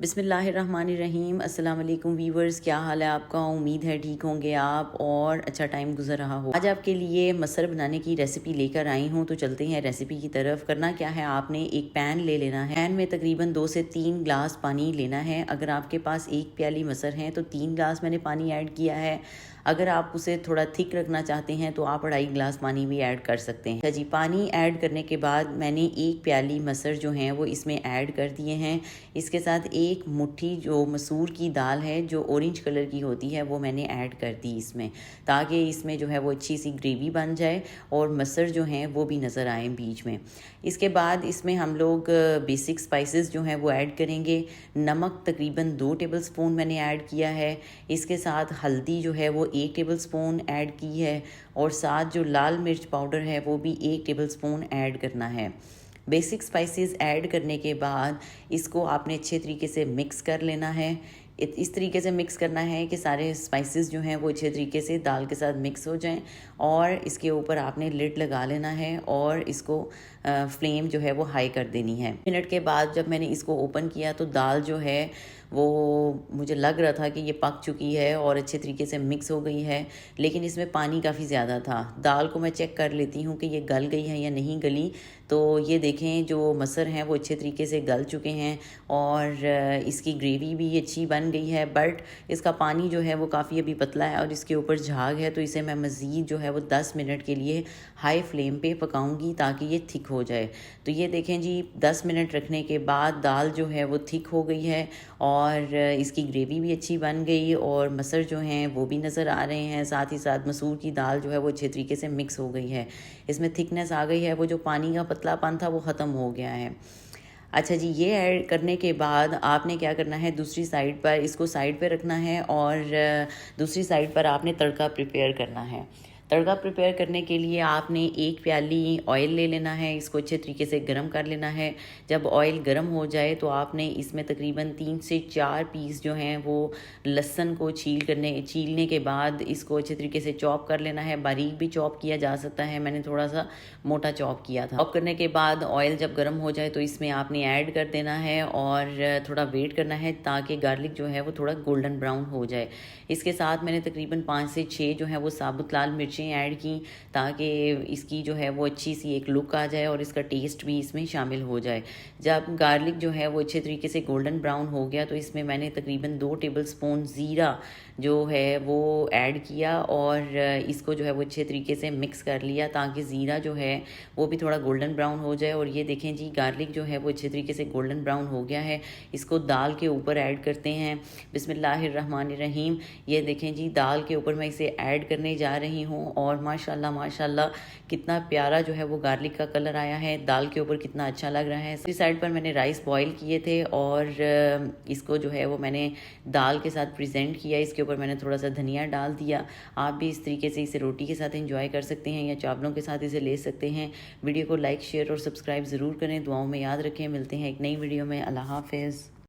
बिस्मिल्लाहिर्रहमानिर्रहीम। अस्सलाम वालेकुम व्यूवर्स, क्या हाल है आपका? उम्मीद है ठीक होंगे आप और अच्छा टाइम गुजर रहा हो। आज आपके लिए मसर बनाने की रेसिपी लेकर आई हूँ, तो चलते हैं रेसिपी की तरफ। करना क्या है, आपने एक पैन ले लेना है। पैन में तकरीबन 2 से 3 ग्लास पानी लेना है। अगर आपके पास 1 प्याली मसर है तो 3 ग्लास मैंने पानी ऐड किया है। अगर आप उसे थोड़ा थिक रखना चाहते हैं तो आप 2.5 ग्लास पानी भी ऐड कर सकते हैं। जी, पानी ऐड करने के बाद मैंने 1 प्याली मसर जो हैं वो इसमें ऐड कर दिए हैं। इसके साथ 1 मुट्ठी जो मसूर की दाल है जो ऑरेंज कलर की होती है वो मैंने ऐड कर दी इसमें, ताकि इसमें जो है वो अच्छी सी ग्रेवी बन जाए और मसर जो हैं वो भी नज़र आए बीच में। इसके बाद इसमें हम लोग बेसिक स्पाइसेस जो हैं वो ऐड करेंगे। नमक तकरीबन 2 टेबल स्पून मैंने ऐड किया है। इसके साथ हल्दी जो है वो 1 टेबल स्पून ऐड की है और साथ जो लाल मिर्च पाउडर है वो भी 1 टेबल स्पून ऐड करना है। बेसिक स्पाइसेस ऐड करने के बाद इसको आपने अच्छे तरीके से मिक्स कर लेना है। इस तरीके से मिक्स करना है कि सारे स्पाइसेस जो हैं वो अच्छे तरीके से दाल के साथ मिक्स हो जाएं और इसके ऊपर आपने लिड लगा लेना है और इसको फ्लेम जो है वो हाई कर देनी है। मिनट के बाद जब मैंने इसको ओपन किया तो दाल जो है वो मुझे लग रहा था कि ये पक चुकी है और अच्छे तरीके से मिक्स हो गई है, लेकिन इसमें पानी काफ़ी ज़्यादा था। दाल को मैं चेक कर लेती हूँ कि ये गल गई है या नहीं गली। तो ये देखें, जो मसर हैं वो अच्छे तरीके से गल चुके हैं और इसकी ग्रेवी भी अच्छी बन गई है, बट इसका पानी जो है वो काफ़ी अभी पतला है और इसके ऊपर झाग है। तो इसे मैं मज़ीद जो है वो 10 मिनट के लिए हाई फ्लेम पे पकाऊंगी ताकि ये थिक हो जाए। तो ये देखें जी, 10 मिनट रखने के बाद दाल जो है वो थिक हो गई है और इसकी ग्रेवी भी अच्छी बन गई और मसर जो हैं वो भी नज़र आ रहे हैं। साथ ही साथ मसूर की दाल जो है वो अच्छे तरीके से मिक्स हो गई है, इसमें थिकनेस आ गई है, वो जो पानी का पतलापन था वो ख़त्म हो गया है। अच्छा जी, ये ऐड करने के बाद आपने क्या करना है, दूसरी साइड पर इसको साइड पे रखना है और दूसरी साइड पर आपने तड़का प्रिपेयर करना है। तड़का प्रिपेयर करने के लिए आपने 1 प्याली ऑयल ले लेना है, इसको अच्छे तरीके से गर्म कर लेना है। जब ऑयल गर्म हो जाए तो आपने इसमें तकरीबन 3 से 4 पीस जो हैं वो लहसुन को छीलने के बाद इसको अच्छे तरीके से चॉप कर लेना है। बारीक भी चॉप किया जा सकता है, मैंने थोड़ा सा मोटा चॉप किया था। चॉप करने के बाद ऑयल जब गर्म हो जाए तो इसमें आपने ऐड कर देना है और थोड़ा वेट करना है ताकि गार्लिक जो है वो थोड़ा गोल्डन ब्राउन हो जाए। इसके साथ मैंने तकरीबन 5 से 6 जो है वो साबुत लाल मिर्चें ऐड की ताकि इसकी जो है वो अच्छी सी एक लुक आ जाए और इसका टेस्ट भी इसमें शामिल हो जाए। जब गार्लिक जो है वो अच्छे तरीके से गोल्डन ब्राउन हो गया तो इसमें मैंने तकरीबन 2 टेबल स्पून ज़ीरा जो है वो ऐड किया और इसको जो है वो अच्छे तरीके से मिक्स कर लिया ताकि ज़ीरा जो है वो भी थोड़ा गोल्डन ब्राउन हो जाए। और ये देखें जी, गार्लिक जो है वो अच्छे तरीके से गोल्डन ब्राउन हो गया है। इसको दाल के ऊपर ऐड करते हैं। बिस्मिल्लाहिर्रहमानिर्रहीम। ये देखें जी, दाल के ऊपर मैं इसे ऐड करने जा रही हूँ और माशाल्लाह माशाल्लाह कितना प्यारा जो है वो गार्लिक का कलर आया है, दाल के ऊपर कितना अच्छा लग रहा है। इस साइड पर मैंने राइस बॉईल किए थे और इसको जो है वो मैंने दाल के साथ प्रेजेंट किया। इसके ऊपर मैंने थोड़ा सा धनिया डाल दिया। आप भी इस तरीके से इसे रोटी के साथ एंजॉय कर सकते हैं या चावलों के साथ इसे ले सकते हैं। वीडियो को लाइक, शेयर और सब्सक्राइब ज़रूर करें। दुआओं में याद रखें। मिलते हैं एक नई वीडियो में। अल्लाह हाफिज़।